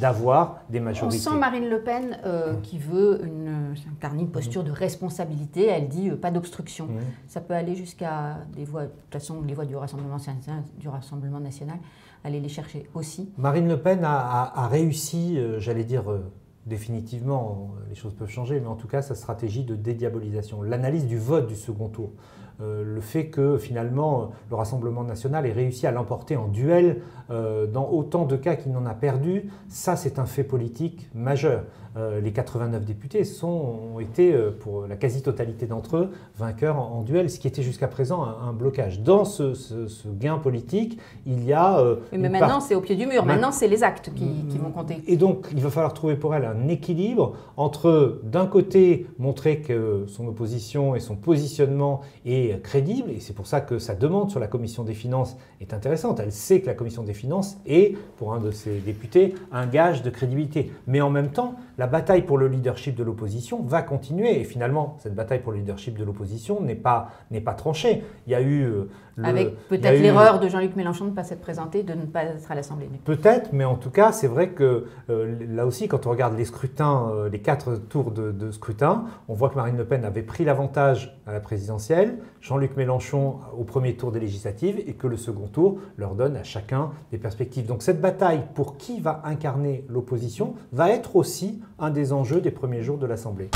d'avoir des On majorités. sent Marine Le Pen qui veut incarner une posture de responsabilité. Elle dit pas d'obstruction. Ça peut aller jusqu'à des voix, de toute façon, les voix du Rassemblement national, aller les chercher aussi. Marine Le Pen a réussi, j'allais dire définitivement, les choses peuvent changer, mais en tout cas sa stratégie de dédiabolisation, l'analyse du vote du second tour. Le fait que finalement le Rassemblement national ait réussi à l'emporter en duel dans autant de cas qu'il n'en a perdu, ça c'est un fait politique majeur. Les 89 députés ont été, pour la quasi-totalité d'entre eux, vainqueurs en duel, ce qui était jusqu'à présent un blocage. Dans ce gain politique, il y a... mais maintenant c'est au pied du mur, maintenant c'est les actes qui vont compter. Et donc il va falloir trouver pour elle un équilibre entre, d'un côté, montrer que son opposition et son positionnement est crédible, et c'est pour ça que sa demande sur la Commission des finances est intéressante. Elle sait que la Commission des finances est, pour un de ses députés, un gage de crédibilité. Mais en même temps, la bataille pour le leadership de l'opposition va continuer. Et finalement, cette bataille pour le leadership de l'opposition n'est pas tranchée. Il y a eu... Avec peut-être l'erreur de Jean-Luc Mélenchon de ne pas s'être présenté, de ne pas être à l'Assemblée. Peut-être, mais en tout cas, c'est vrai que là aussi, quand on regarde les scrutins, les 4 tours de scrutin, on voit que Marine Le Pen avait pris l'avantage à la présidentielle, Jean-Luc Mélenchon au premier tour des législatives, et que le second tour leur donne à chacun des perspectives. Donc cette bataille pour qui va incarner l'opposition va être aussi un des enjeux des premiers jours de l'Assemblée.